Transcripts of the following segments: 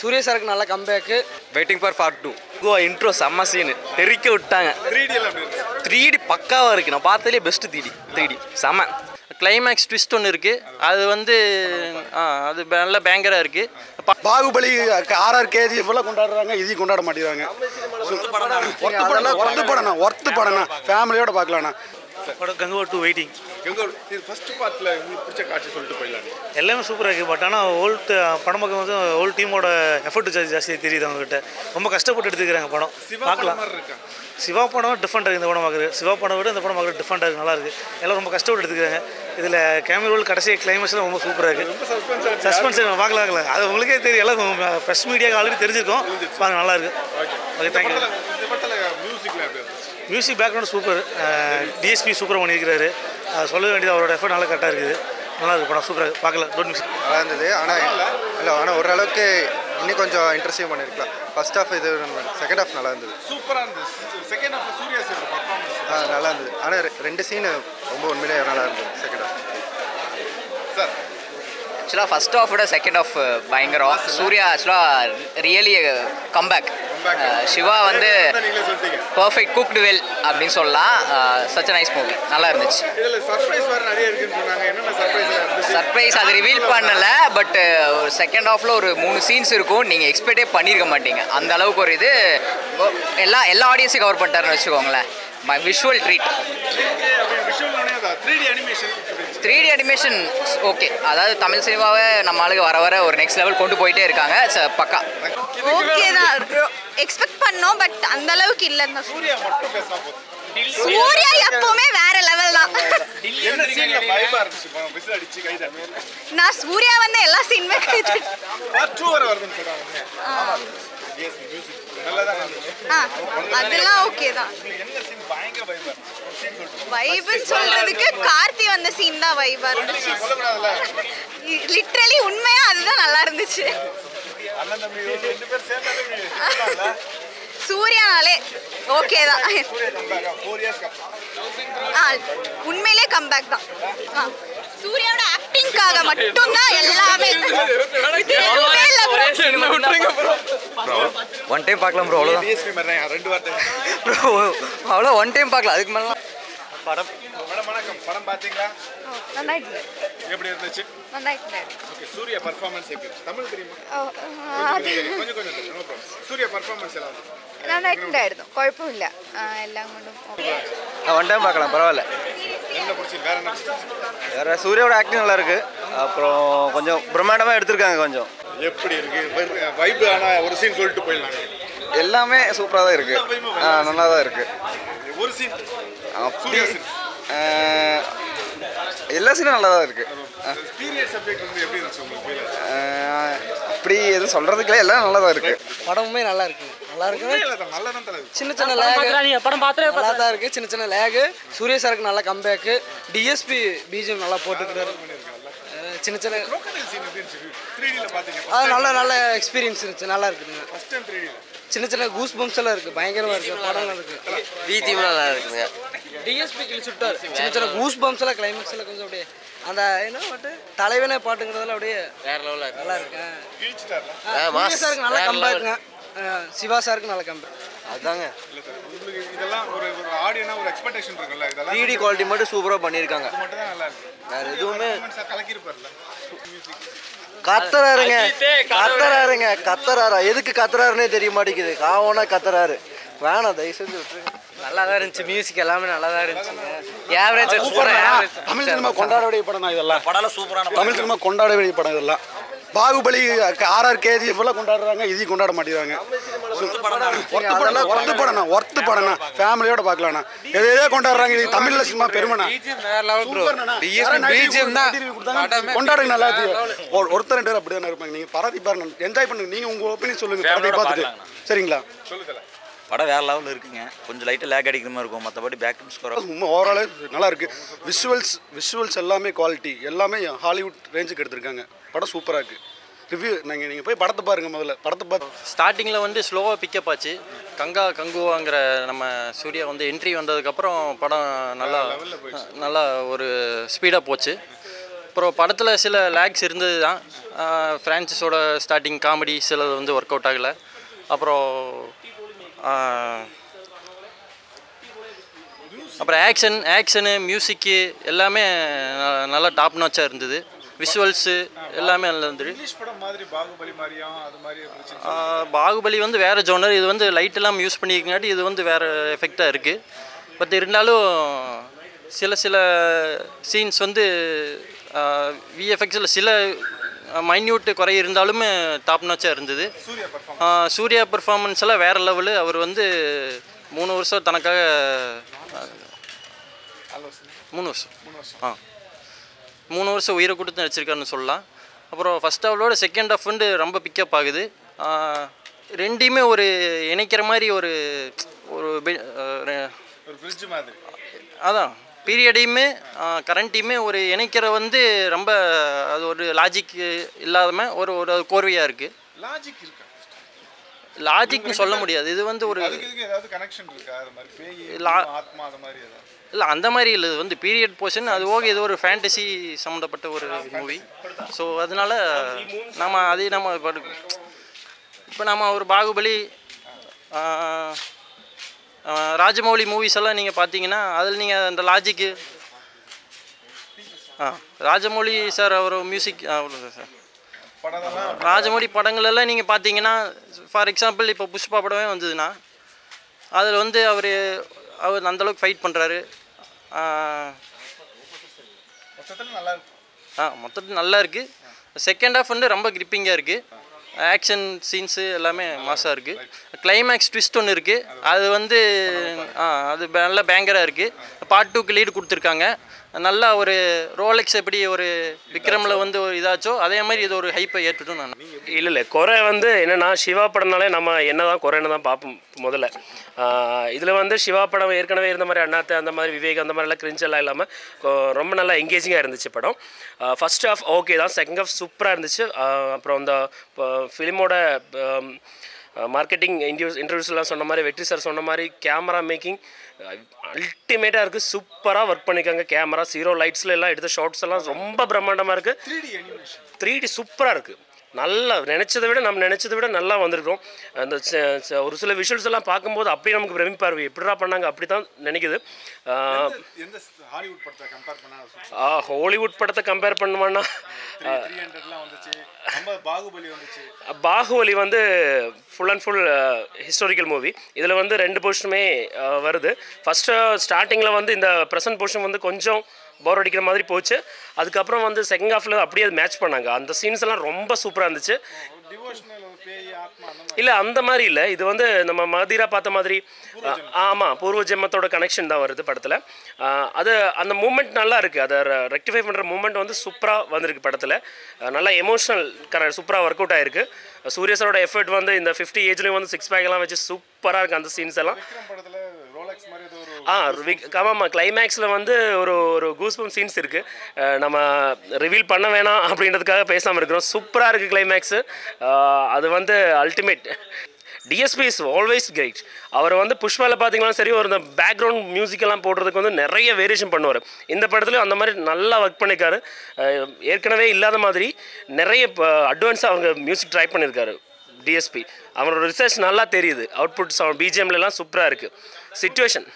சூர்யா சாருக்கு நல்ல comeback. Waiting for part 2. கோ இன்ட்ரோ செம்ம சீனு தெறிக்க விட்டாங்க. 3D பக்காவாக இருக்குது. நான் பார்த்ததுலேயே பெஸ்ட்டு 3D செம்ம. கிளைமேக்ஸ் ட்விஸ்ட் ஒன்று இருக்குது, அது வந்து அது நல்ல பேங்கராக இருக்குது. பாகுபலி RR KGF எல்லாம் கொண்டாடுறாங்க, இதையும் கொண்டாட மாட்டேங்கிறாங்க. ஒர்த்து படம்னா ஃபேமிலியோட பார்க்கலாம்ண்ணா. படம் கங்கோ 2 வெயிட்டிங். ஃபர்ஸ்ட் பார்ட்டில் உங்களுக்கு பிடிச்ச காட்சி சொல்லிட்டு போயிடலாம். எல்லாமே சூப்பராக இருக்குது. பட் ஆனால் படம் பார்க்கும் போது ஹோல் டீமோட எஃபர்ட் ஜாஸ்தியாக தெரியுது அவங்ககிட்ட. ரொம்ப கஷ்டப்பட்டு எடுத்துக்கிறாங்க படம். பார்க்கலாம். சிவா படம் டிஃப்ரெண்டாக இருக்குது. இந்த படம் பார்க்குறது சிவா படம் விட இந்த படம் பார்க்குறது டிஃப்ரெண்டாக இருக்குது, நல்லா இருக்குது. எல்லாம் ரொம்ப கஷ்டப்பட்டு எடுத்துக்கிறாங்க. இதில் கேமரா ரோல் கடைசி கிளைமேக்ஸ்லாம் ரொம்ப சூப்பராக இருக்குது. சஸ்பென்ஸ் பார்க்கலாம். அது உங்களுக்கே தெரியும், எல்லாம் ப்ரெஸ் மீடியாவுக்கு ஆல்ரெடி தெரிஞ்சிருக்கோம். பாருங்க, நல்லா இருக்குது. Okay, thank you. Music background super. DSP சூப்பராக பண்ணியிருக்கிறாரு. சொல்ல வேண்டியது அவரோட எஃபர்ட் நல்லா கரெக்டாக இருக்குது. நல்லா இருக்குது படம், சூப்பராக பார்க்கலாம். நல்லா இருந்தது. ஆனால் ஓரளவுக்கு இன்னும் கொஞ்சம் இன்ட்ரெஸ்டிங் பண்ணியிருக்கலாம். ஃபர்ஸ்ட் ஹாஃப் இது, செகண்ட் ஹாஃப் நல்லா இருந்தது. சூப்பராக இருந்தது. Second half Suriya sir performance நல்லா இருந்தது. ஆனால் 2 சீனு ரொம்ப உண்மையிலே நல்லா இருந்தது செகண்ட் ஹாஃப். சார் ஆக்சுவலாக ஃபஸ்ட் ஹாஃப் விட செகண்ட் ஹாஃப் பயங்கரம். சூர்யா ஆக்சுவலாக ரியலி கம்பேக். சிவா வந்து பர்ஃபெக்ட் குக்டு வெல் அப்படின்னு சொல்லலாம். சச் அ நைஸ் மூவி, நல்லா இருந்துச்சு. சர்ப்ரைஸ் அது ரிவீல் பண்ணல, பட் செகண்ட் ஹாஃப்ல ஒரு 3 சீன்ஸ் இருக்கும், நீங்கள் எக்ஸ்பெக்டே பண்ணியிருக்க மாட்டீங்க. அந்த அளவுக்கு ஒரு இது எல்லா ஆடியன்ஸையும் கவர் பண்ணிட்டாருன்னு வச்சுக்கோங்களேன். Visual treat. 3D animation okay. அதாவது தமிழ் சினிமாவை நம்ம ஆளுங்க வர வர ஒரு நெக்ஸ்ட் லெவல் கொண்டு போயிட்டே இருக்காங்க. பக்கா ஓகே தான், எக்ஸ்பெக்ட் பண்ணோம், பட் அந்த அளவுக்கு இல்லைன்னு. சூர்யா எப்பவுமே வேற லெவல் தான். நான் சூர்யா வந்து எல்லா சீனுமே அதெல்லாம் ஓகே தான். வைப்னு சொல்றதுக்கு கார்த்தி வந்த சீன் தான் வைபா இருந்துச்சு. லிட்டரலி உண்மையா அதுதான் நல்லா இருந்துச்சு. சூர்யானாலே ஓகே தான். உண்மையிலே கம்பேக் தான். சூர்யாவோட ஆக்டிங்காக மட்டும்தான் எல்லாமே. ஒன் டைம் பார்க்கலாம் ப்ரோ, அவ்வளோதான். அவ்வளோ ஒன் டைம் பார்க்கலாம், அதுக்கு மேலே படம். வணக்கம். படம் பார்த்தீங்களா? நல்லா இருக்கு. எப்படி இருந்துச்சு? நல்லா இருக்கு. ஓகே, சூர்யா பெர்ஃபார்மன்ஸ் எப்படி? தமிழ் தெரியுமா? கொஞ்சம் நோ ப்ராப்ளம். சூர்யா பெர்ஃபார்மன்ஸ் எல்லாம் நல்லா இருக்குണ്ടായിരുന്നു. குழப்பமில்லை, எல்லாம் கொண்டும் ஒன் டைம் பார்க்கலாம், பரவாயில்ல. என்ன பிடிச்சி? வேற என்ன? வேற சூர்யாவோட ஆக்டிங் நல்லா இருக்கு. அப்புறம் கொஞ்சம் பிரம்மாண்டமாக எடுத்திருக்காங்க. கொஞ்சம் எப்படி இருக்கு வைப்? ஆனால் ஒரு சீன் சொல்லிட்டு போயிடலாம். எல்லாமே சூப்பராக தான் இருக்கு, நல்லா தான் இருக்கு. ஒரு சீன் சூர்யா சீன் எல்லா சீனும் நல்லா தான் இருக்கு. பீரியட் சப்ஜெக்ட் வந்து எப்படி இருந்துச்சு உங்களுக்கு? அப்படி எதுவும் சொல்றதுக்கு எல்லாம் நல்லா தான் இருக்கு. படமுமே நல்லா இருக்கு. நல்லா இருக்கு. சின்ன லேக் படம் பார்த்தே நல்லா தான் இருக்கு. சின்ன லேகு. சூர்யா சாருக்கு நல்ல கம்பேக்கு. டிஎஸ்பி பிஜிஎம் நல்லா போட்டுக்கிறாரு. சின்ன நல்ல எக்ஸ்பீரியன்ஸ் இருந்துச்சு, நல்லா இருக்குதுங்க. சின்ன கூஸ் பம்ப்ஸ் எல்லாம் இருக்கு, பயங்கரமா இருக்கு. படம் இருக்கு, பிஜிஎம் நல்லா இருக்குங்க. டிஎஸ்பி கிழிச்சுட்டாரு. சின்ன கூஸ் பம்ப்ஸ் எல்லாம் கிளைமேக்ஸ் எல்லாம் கொஞ்சம் அப்படியே அந்த என்ன பாட்டு தலைவனே பாட்டுங்கிறதெல்லாம் அப்படியே வேற லெவல்ல நல்லா இருக்கு. சாருக்கு நல்ல கம்பேக்குங்க. சிவா சாருக்கு நல்ல கம்பேக். அதாங்க இதெல்லாம் ஒரு ஆடியனா ஒரு எக்ஸ்பெக்டேஷன் இருக்குல்ல. இதெல்லாம் 3D குவாலிட்டி மட்டும் சூப்பரா பண்ணிருக்காங்க. அது மட்டும் தான் நல்லா இருக்கு. வேற எதுவுமே கலக்கி இருப்பார்ல. கத்துறாரா எதுக்கு கத்துறாருன்னே தெரிய மாட்டேங்குது. காவனா கத்துறாரு. வேணாம், தயவு செஞ்சு விட்டுருங்க. நல்லா தான் இருந்துச்சு. மியூசிக் எல்லாமே நல்லா தான் இருந்துச்சுங்க. ஆவரேஜ் தமிழ் சினிமா கொண்டாட வேண்டிய படம் தான் இதெல்லாம். படம் சூப்பரான தமிழ் சினிமா கொண்டாட வேண்டிய படம் இதெல்லாம். பாகுபலி RR KGF எல்லாம் கொண்டாடுறாங்க, இதையும் கொண்டாட மாட்டேங்கிறாங்க. ஒர்த்து படம்னா ஃபேமிலியோட பார்க்கலாம்ண்ணா. எதே கொண்டாடுறாங்க. இது தமிழ்ல சினிமா பெருமைண்ணா. கொண்டாடுங்க, நல்லா இருக்கு. ஒருத்தர் 2 பேர் அப்படி தானே இருப்பாங்க. நீங்க பரதி பாருங்க, என்ஜாய் பண்ணுங்க. நீங்க உங்க ஒப்பீனியன் சொல்லுங்க படத்தை பார்த்துட்டு. சரிங்களா? படம் வேற லெவலில் இருக்குங்க. கொஞ்சம் லைட்டாக லேக் அடிக்கிற மாதிரி இருக்கும். மற்றபடி பேக் டு ஸ்கோர் ஓவரால் நல்லா இருக்கு. விஷுவல்ஸ் எல்லாமே குவாலிட்டி, எல்லாமே ஹாலிவுட் ரேஞ்சுக்கு எடுத்திருக்காங்க. படம் சூப்பராக இருக்கு. ரிவ்யூ நீங்கள் போய் படத்தை பாருங்க. முதல்ல படத்தை பார்த்து ஸ்டார்டிங்கில் வந்து ஸ்லோவாக பிக்கப் ஆச்சு. கங்குவாங்கிற நம்ம சூர்யா வந்து என்ட்ரி வந்ததுக்கப்புறம் படம் நல்லா ஒரு ஸ்பீடாக போச்சு. அப்புறம் படத்தில் சில லேக்ஸ் இருந்தது தான். ஃப்ரான்சிஸோட ஸ்டார்டிங் காமெடி சிலது வந்து ஒர்க் அவுட் ஆகலை. அப்புறம் ஆக்ஷனு மியூசிக்கு எல்லாமே நல்லா டாப் நாச்சாக இருந்தது. விஷுவல்ஸு எல்லாமே நல்லா இருந்தது. பாகுபலி வந்து வேறு ஜோனர், இது வந்து லைட் எல்லாம் யூஸ் பண்ணியிருக்காட்டி இது வந்து வேறு எஃபெக்டாக இருக்குது. பட் இருந்தாலும் சில சீன்ஸ் வந்து விஎஃப்எக்ஸில் சில மைன்யூட் குறை இருந்தாலுமே டாப் நாச்சாக இருந்தது. சூர்யா பெர்ஃபார்மன்ஸ் எல்லாம் வேறு லெவலு. அவர் வந்து 3 வருஷம் தனக்காக 3 வருஷம் உயிரை கொடுத்து நடிச்சிருக்காருன்னு சொல்லலாம். அப்புறம் ஃபஸ்ட் ஹாஃபோட செகண்ட் ஹாஃப் வந்து ரொம்ப பிக்கப் ஆகுது. ரெண்டையுமே ஒரு இணைக்கிற மாதிரி ஒரு அதான் பீரியடையுமே கரண்ட்டையுமே ஒரு இணைக்கிற வந்து ரொம்ப அது ஒரு லாஜிக் இல்லாமல் ஒரு கோர்வையாக இருக்குது. லாஜிக்னு சொல்ல முடியாது. இது வந்து ஒரு இல்லை அந்த மாதிரி இல்லை. இது வந்து பீரியட் போர்ஷன். அது ஓகே, இது ஒரு ஃபேண்டசி சம்மந்தப்பட்ட ஒரு மூவி. ஸோ அதனால் நம்ம இப்போ நம்ம ஒரு பாகுபலி ராஜமௌலி மூவிஸ் எல்லாம் நீங்கள் பார்த்தீங்கன்னா அதில் நீங்கள் அந்த லாஜிக்கு ராஜமௌலி சார் அவர் மியூசிக் சார் ராஜமௌலி படங்களெல்லாம் நீங்கள் பார்த்தீங்கன்னா ஃபார் எக்ஸாம்பிள் இப்போ புஷ்பா படமே வந்ததுன்னா அதில் வந்து அவர் அந்தளவுக்கு ஃபைட் பண்ணுறாரு. மொத்தத்தில் நல்லா இருக்குது. செகண்ட் ஹாஃப் வந்து ரொம்ப கிரிப்பிங்காக இருக்குது. ஆக்ஷன் சீன்ஸு எல்லாமே மாசாக இருக்குது. கிளைமேக்ஸ் ட்விஸ்ட் ஒன்று இருக்குது. அது வந்து அது நல்லா பேங்கராக இருக்குது. பார்ட் 2க்கு லீடு கொடுத்துருக்காங்க. நல்லா ஒரு ரோலெக்ஸ் எப்படி ஒரு விக்ரமில் வந்து ஒரு இதாச்சோ அதே மாதிரி இது ஒரு ஹைப்பை ஏற்றுட்டும் நான். இல்லை குறை வந்து என்னென்னா சிவா படம்னாலே நம்ம என்ன தான் குறைன்னு தான் பார்ப்போம் முதல்ல. இதில் வந்து சிவா படம் ஏற்கனவே இருந்த மாதிரி அண்ணாத்தை அந்த மாதிரி விவேக் அந்த மாதிரிலாம் கிரிஞ்செல்லாம் இல்லாமல் ரொம்ப நல்லா எங்கேஜிங்காக இருந்துச்சு படம். ஃபஸ்ட் ஹாஃப் ஓகே தான், செகண்ட் ஹாஃப் சூப்பராக இருந்துச்சு. அப்புறம் அந்த ஃபிலிமோட மார்க்கெட்டிங் இன்டர்வியூஸ்லாம் சொன்ன மாதிரி வெற்றி சார் சொன்ன மாதிரி கேமரா மேக்கிங் அல்டிமேட்டாக இருக்குது. சூப்பராக ஒர்க் பண்ணியிருக்காங்க. கேமரா 0 லைட்ஸில் எல்லாம் எடுத்த ஷார்ட்ஸ் எல்லாம் ரொம்ப பிரம்மாண்டமாக இருக்குது. 3D சூப்பராக இருக்குது. நல்லா நம்ம நினச்சதை விட நல்லா வந்திருக்கோம். அந்த ஒரு சில விஷுவல்ஸ் எல்லாம் பார்க்கும்போது அப்படியே நமக்கு பிரமிப்பார்வை எப்படிடா பண்ணாங்க அப்படி தான் நினைக்குது. ஹாலிவுட் படத்தை கம்பேர் பண்ணுவான்னா பாகுபலி வந்து full and full historical movie. இதில் வந்து 2 போர்ஷனுமே வருது. ஃபஸ்ட்டு ஸ்டார்டிங்கில் வந்து இந்த ப்ரெசன்ட் போர்ஷன் வந்து கொஞ்சம் போர் அடிக்கிற மாதிரி போச்சு. அதுக்கப்புறம் வந்து செகண்ட் ஹாஃபில் அப்படியே அது மேட்ச் பண்ணாங்க. அந்த சீன்ஸ் எல்லாம் ரொம்ப சூப்பராக இருந்துச்சு. இல்லை அந்த மாதிரி இல்லை. இது வந்து நம்ம மதிரா பார்த்த மாதிரி ஆமாம் பூர்வ ஜென்மத்தோட கனெக்ஷன் தான் வருது படத்தில். அது அந்த மூமெண்ட் நல்லா இருக்குது. அதை ரெக்டிஃபை பண்ணுற மூமெண்ட் வந்து சூப்பராக வந்திருக்கு படத்தில். நல்லா எமோஷ்னல் சூப்பராக ஒர்க் அவுட் ஆகிருக்கு. சூர்யா சாரோட எஃபர்ட் வந்து இந்த 50 ஏஜ்லேயும் வந்து 6 பேக் எல்லாம் வச்சு சூப்பராக இருக்குது அந்த சீன்ஸ் எல்லாம். ஆமாம் கிளைமேக்ஸில் வந்து ஒரு கூஸ்பம் சீன்ஸ் இருக்குது. நம்ம ரிவீல் பண்ண வேணாம் அப்படின்றதுக்காக பேசாமல் இருக்கிறோம். சூப்பராக இருக்குது கிளைமேக்ஸு. அது வந்து ultimate. DSP is always great. அவர் வந்து புஷ்பாவில் பார்த்தீங்கன்னா சரி ஒரு இந்த பேக்ரவுண்ட் மியூசிக்கெல்லாம் போடுறதுக்கு வந்து நிறைய வேரியேஷன் பண்ணுவார். இந்த படத்துலையும் அந்த மாதிரி நல்லா ஒர்க் பண்ணியிருக்காரு. ஏற்கனவே இல்லாத மாதிரி நிறைய அட்வான்ஸாக அவங்க மியூசிக் ட்ரை பண்ணியிருக்காரு டிஎஸ்பி. அவரோட ரிசர்ச் நல்லா தெரியுது. அவுட்புட்ஸ் அவன் பிஜிஎம்லாம் சூப்பராக இருக்குது. சிச்சுவேஷன்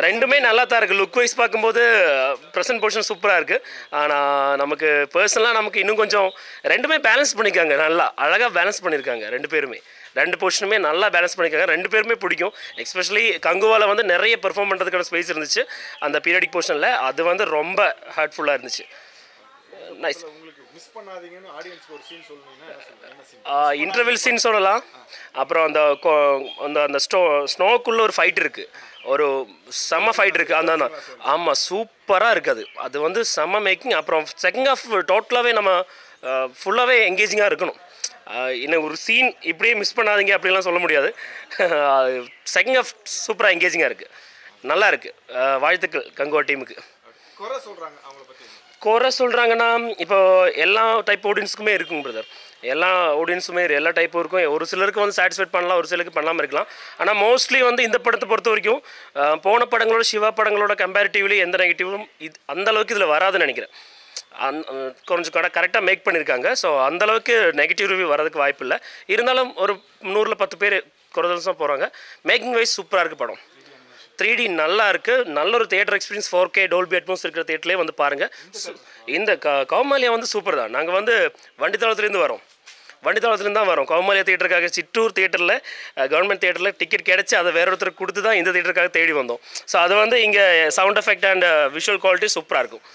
ரெண்டுமே நல்லா தான் இருக்குது. லுக் வைஸ் பார்க்கும்போது ப்ரெசன்ட் போர்ஷன் சூப்பராக இருக்குது. ஆனால் நமக்கு பர்சனலாக நமக்கு இன்னும் கொஞ்சம் ரெண்டுமே பேலன்ஸ் பண்ணியிருக்காங்க. நல்லா அழகாக பேலன்ஸ் பண்ணியிருக்காங்க 2 பேருமே. 2 போர்ஷனுமே நல்லா பேலன்ஸ் பண்ணியிருக்காங்க. 2 பேருமே பிடிக்கும். எஸ்பெஷலி கங்குவாவில் வந்து நிறைய பெர்ஃபார்ம் பண்ணுறதுக்கான ஸ்பேஸ் இருந்துச்சு அந்த பீரியடிக் போர்ஷனில். அது வந்து ரொம்ப ஹர்ட்ஃபுல்லாக இருந்துச்சு. நைஸ். இன்டர்வெல் சீன் சொல்லலாம். அப்புறம் அந்த ஸ்னோக்குள்ளே ஒரு ஃபைட் இருக்குது. ஒரு செம்ம ஃபைட் இருக்குது. அந்த ஆமாம் சூப்பராக இருக்குது. அது வந்து செம்ம மேக்கிங். அப்புறம் செகண்ட் ஹாஃப் டோட்டலாகவே நம்ம ஃபுல்லாகவே எங்கேஜிங்காக இருக்கணும். இன்னும் ஒரு சீன் இப்படியே மிஸ் பண்ணாதீங்க அப்படிலாம் சொல்ல முடியாது. செகண்ட் ஹாஃப் சூப்பராக எங்கேஜிங்காக இருக்குது. நல்லா இருக்குது. வாழ்த்துக்கள் கங்குவா டீமுக்கு. குறை சொல்கிறாங்கன்னா இப்போ எல்லா டைப் ஆடியன்ஸுக்குமே இருக்குங்க பிரதர். எல்லா ஆடியன்ஸுமே எல்லா டைப்பும் இருக்கும். ஒரு சிலருக்கு வந்து சாட்டிஸ்ஃபைட் பண்ணலாம், ஒரு சிலருக்கு பண்ணாமல் இருக்கலாம். ஆனால் மோஸ்ட்லி வந்து இந்த படத்தை பொறுத்த வரைக்கும் போன படங்களோட சிவா படங்களோட கம்பேரிட்டிவ்லி எந்த நெகட்டிவும் அந்தளவுக்கு இதில் வராதுன்னு நினைக்கிறேன். கொஞ்சம் கரெக்டாக மேக் பண்ணியிருக்காங்க. ஸோ அந்தளவுக்கு நெகட்டிவ் ரிவ்யூ வரதுக்கு வாய்ப்பு இல்லை. இருந்தாலும் ஒரு 100ல் 10 பேர் குறைதல்ஸாக போகிறாங்க. மேக்கிங் வைஸ் சூப்பராக இருக்குது படம். 3D நல்லா இருக்குது. நல்ல ஒரு தியேட்டர் எக்ஸ்பீரியன்ஸ் 4K டோல்பி அட்மாஸ் இருக்கிற தியேட்டர்லேயே வந்து பாருங்கள். இந்த கௌமாலியா வந்து சூப்பர் தான். நாங்கள் வந்து வண்டித்தாளத்துலேருந்து வரோம். வண்டித்தாளத்துலேருந்து தான் வரோம். கௌமாலியா தியேட்டருக்காக சிற்றூர் தியேட்டரில் கவர்மெண்ட் தியேட்டரில் டிக்கெட் கிடச்சி அதை வேற ஒருத்தருக்கு கொடுத்து தான் இந்த தியேட்டருக்காக தேடி வந்தோம். ஸோ அது வந்து இங்கே sound effect and visual quality சூப்பராக இருக்கும்.